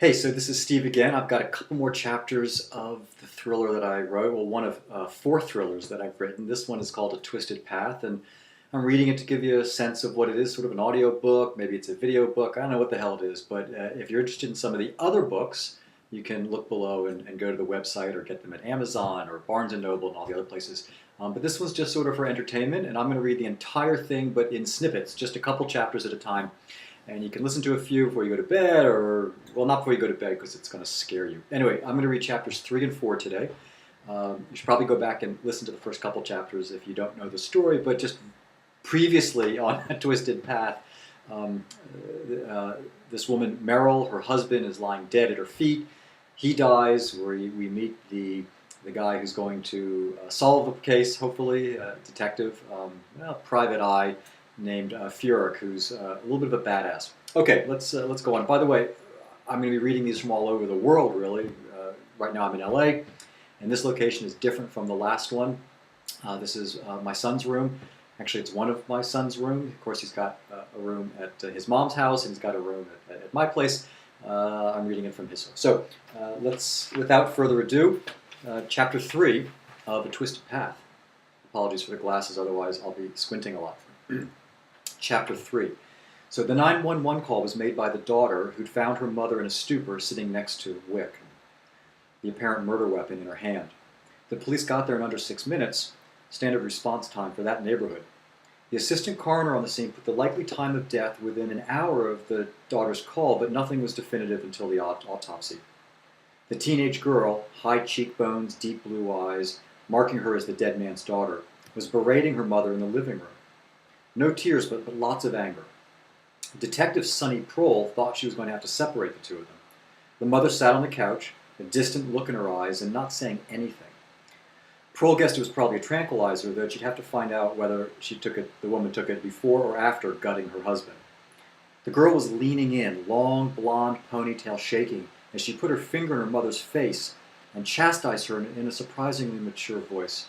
Hey, so this is Steve again. I've got a couple more chapters of the thriller that I wrote. Well, one of four thrillers that I've written. This one is called A Twisted Path, and I'm reading it to give you a sense of what it is, sort of an audio book. Maybe it's a video book. I don't know what the hell it is, but if you're interested in some of the other books, you can look below and go to the website or get them at Amazon or Barnes& and Noble and all the other places. But this one's just sort of for entertainment, and I'm going to read the entire thing, but in snippets, just a couple chapters at a time. And you can listen to a few before you go to bed, or, well, not before you go to bed because it's going to scare you. Anyway, I'm going to read chapters 3 and 4 today. You should probably go back and listen to the first couple chapters if you don't know the story, but just previously on A Twisted Path, this woman, Meryl, her husband is lying dead at her feet. He dies, we meet the guy who's going to solve the case, hopefully, detective, private eye, named Furyk, who's a little bit of a badass. Okay, let's go on. By the way, I'm going to be reading these from all over the world, really. Right now I'm in LA, and this location is different from the last one. This is my son's room. Actually, it's one of my son's rooms. Of course, he's got a room at his mom's house, and he's got a room at my place. I'm reading it from his house. So let's, without further ado, Chapter 3 of A Twisted Path. Apologies for the glasses, otherwise I'll be squinting a lot. Chapter 3. So the 911 call was made by the daughter who'd found her mother in a stupor sitting next to Wick, the apparent murder weapon in her hand. The police got there in under 6 minutes, standard response time for that neighborhood. The assistant coroner on the scene put the likely time of death within an hour of the daughter's call, but nothing was definitive until the autopsy. The teenage girl, high cheekbones, deep blue eyes, marking her as the dead man's daughter, was berating her mother in the living room. No tears, but lots of anger. Detective Sonny Prohl thought she was going to have to separate the two of them. The mother sat on the couch, a distant look in her eyes, and not saying anything. Prohl guessed it was probably a tranquilizer, though she'd have to find out whether the woman took it before or after gutting her husband. The girl was leaning in, long blonde ponytail shaking, as she put her finger in her mother's face and chastised her in a surprisingly mature voice.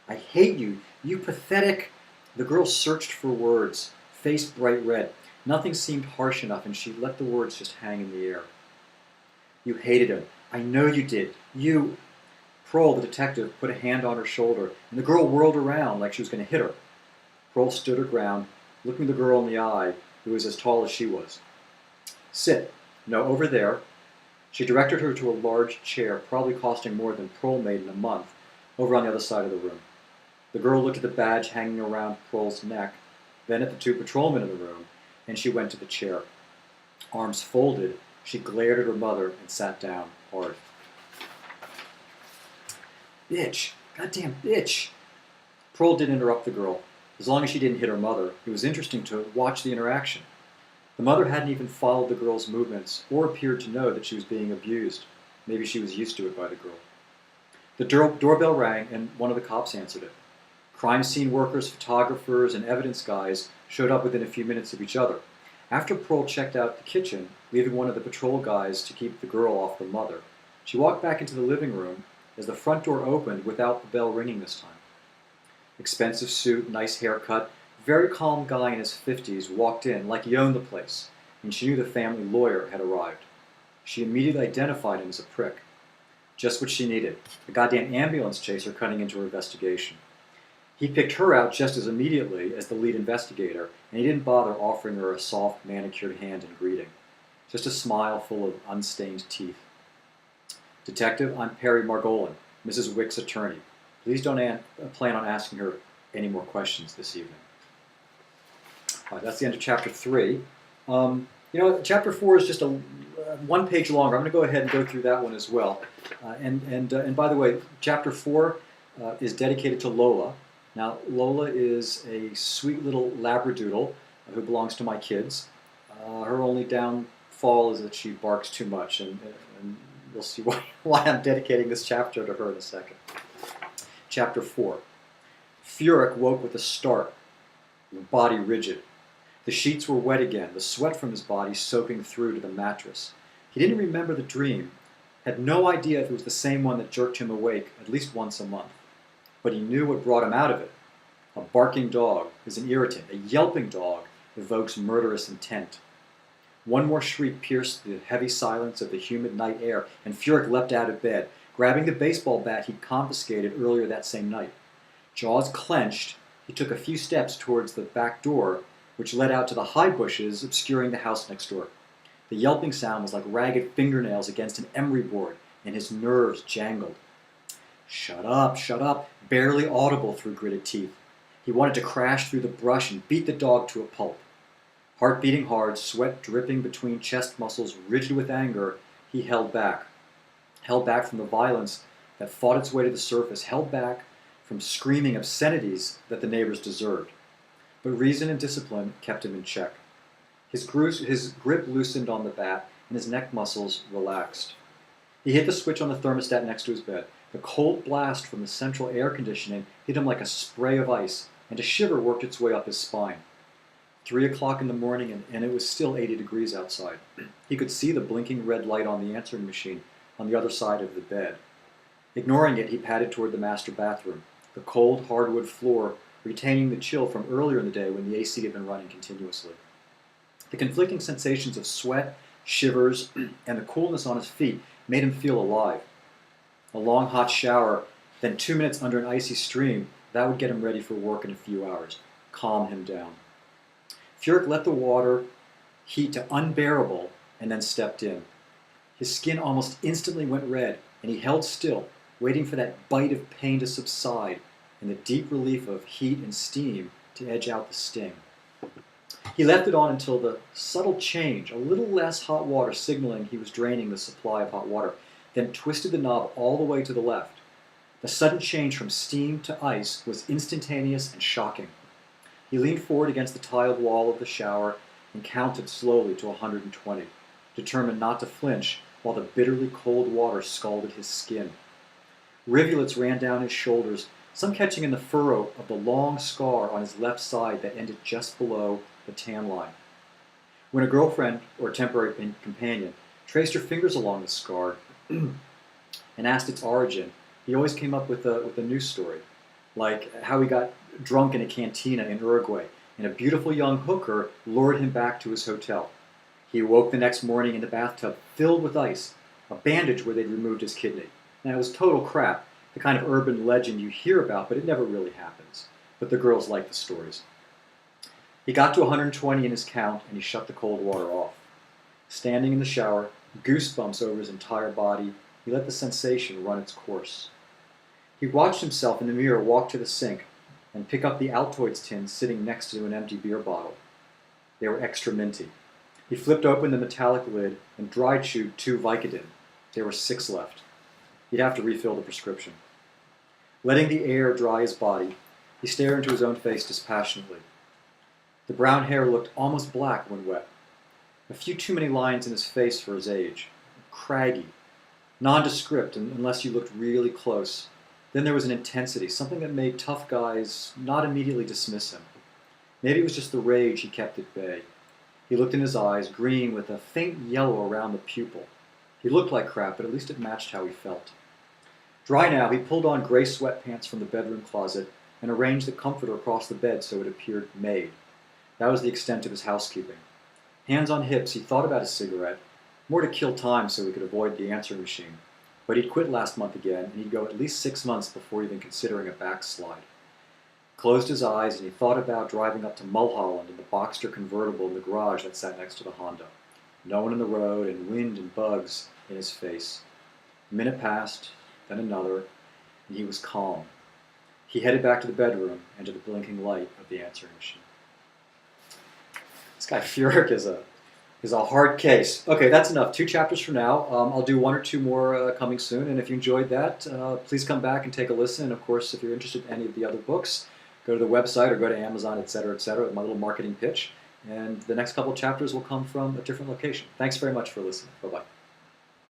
"I hate you, you pathetic..." The girl searched for words, face bright red. Nothing seemed harsh enough, and she let the words just hang in the air. "You hated him. I know you did. You..." Prohl, the detective, put a hand on her shoulder, and the girl whirled around like she was going to hit her. Prohl stood her ground, looking the girl in the eye, who was as tall as she was. "Sit. No, over there." She directed her to a large chair, probably costing more than Prohl made in a month, over on the other side of the room. The girl looked at the badge hanging around Prohl's neck, then at the two patrolmen in the room, and she went to the chair. Arms folded, she glared at her mother and sat down hard. "Bitch! Goddamn bitch!" Prohl didn't interrupt the girl. As long as she didn't hit her mother, it was interesting to watch the interaction. The mother hadn't even followed the girl's movements, or appeared to know that she was being abused. Maybe she was used to it by the girl. The doorbell rang, and one of the cops answered it. Crime scene workers, photographers, and evidence guys showed up within a few minutes of each other. After Prohl checked out the kitchen, leaving one of the patrol guys to keep the girl off the mother, she walked back into the living room as the front door opened without the bell ringing this time. Expensive suit, nice haircut, very calm guy in his 50s walked in like he owned the place, and she knew the family lawyer had arrived. She immediately identified him as a prick. Just what she needed, a goddamn ambulance chaser cutting into her investigation. He picked her out just as immediately as the lead investigator, and he didn't bother offering her a soft, manicured hand in greeting. Just a smile full of unstained teeth. "Detective, I'm Perry Margolin, Mrs. Wick's attorney. Please don't plan on asking her any more questions this evening." All right, that's the end of Chapter 3. Chapter 4 is just a one page longer. I'm going to go ahead and go through that one as well. And by the way, Chapter 4 is dedicated to Lola. Now, Lola is a sweet little Labradoodle who belongs to my kids. Her only downfall is that she barks too much, and you'll see why I'm dedicating this chapter to her in a second. Chapter 4. Furyk woke with a start, body rigid. The sheets were wet again, the sweat from his body soaking through to the mattress. He didn't remember the dream, had no idea if it was the same one that jerked him awake at least once a month. But he knew what brought him out of it. A barking dog is an irritant. A yelping dog evokes murderous intent. One more shriek pierced the heavy silence of the humid night air, and Furyk leapt out of bed, grabbing the baseball bat he'd confiscated earlier that same night. Jaws clenched, he took a few steps towards the back door, which led out to the high bushes obscuring the house next door. The yelping sound was like ragged fingernails against an emery board, and his nerves jangled. Shut up, barely audible through gritted teeth. He wanted to crash through the brush and beat the dog to a pulp. Heart beating hard, sweat dripping between chest muscles rigid with anger, he held back. Held back from the violence that fought its way to the surface, held back from screaming obscenities that the neighbors deserved. But reason and discipline kept him in check. His grip loosened on the bat, and his neck muscles relaxed. He hit the switch on the thermostat next to his bed. The cold blast from the central air conditioning hit him like a spray of ice, and a shiver worked its way up his spine. 3 o'clock in the morning, and it was still 80 degrees outside. He could see the blinking red light on the answering machine on the other side of the bed. Ignoring it, he padded toward the master bathroom, the cold hardwood floor retaining the chill from earlier in the day when the AC had been running continuously. The conflicting sensations of sweat, shivers, and the coolness on his feet made him feel alive. A long hot shower, then 2 minutes under an icy stream, that would get him ready for work in a few hours, calm him down. Furyk let the water heat to unbearable and then stepped in. His skin almost instantly went red, and he held still, waiting for that bite of pain to subside and the deep relief of heat and steam to edge out the sting. He left it on until the subtle change, a little less hot water signaling he was draining the supply of hot water, then twisted the knob all the way to the left. The sudden change from steam to ice was instantaneous and shocking. He leaned forward against the tiled wall of the shower and counted slowly to 120, determined not to flinch while the bitterly cold water scalded his skin. Rivulets ran down his shoulders, some catching in the furrow of the long scar on his left side that ended just below the tan line. When a girlfriend or temporary companion traced her fingers along the scar and asked its origin, he always came up with a new story, like how he got drunk in a cantina in Uruguay, and a beautiful young hooker lured him back to his hotel. He awoke the next morning in the bathtub filled with ice, a bandage where they'd removed his kidney. Now, it was total crap, the kind of urban legend you hear about, but it never really happens. But the girls like the stories. He got to 120 in his count, and he shut the cold water off. Standing in the shower, goosebumps over his entire body, he let the sensation run its course. He watched himself in the mirror walk to the sink and pick up the Altoids tin sitting next to an empty beer bottle. They were extra minty. He flipped open the metallic lid and dry chewed 2 Vicodin. There were 6 left. He'd have to refill the prescription. Letting the air dry his body, he stared into his own face dispassionately. The brown hair looked almost black when wet. A few too many lines in his face for his age. Craggy. Nondescript unless you looked really close. Then there was an intensity, something that made tough guys not immediately dismiss him. Maybe it was just the rage he kept at bay. He looked in his eyes, green with a faint yellow around the pupil. He looked like crap, but at least it matched how he felt. Dry now, he pulled on gray sweatpants from the bedroom closet and arranged the comforter across the bed so it appeared made. That was the extent of his housekeeping. Hands on hips, he thought about his cigarette, more to kill time so he could avoid the answering machine. But he'd quit last month again, and he'd go at least 6 months before even considering a backslide. Closed his eyes, and he thought about driving up to Mulholland in the Boxster convertible in the garage that sat next to the Honda. No one in the road, and wind and bugs in his face. A minute passed, then another, and he was calm. He headed back to the bedroom and to the blinking light of the answering machine. This guy Furyk is a hard case. Okay, that's enough. 2 chapters for now. I'll do 1 or 2 more coming soon, and if you enjoyed that, please come back and take a listen. And of course, if you're interested in any of the other books, go to the website or go to Amazon, etc., with my little marketing pitch. And the next couple of chapters will come from a different location. Thanks very much for listening. Bye-bye.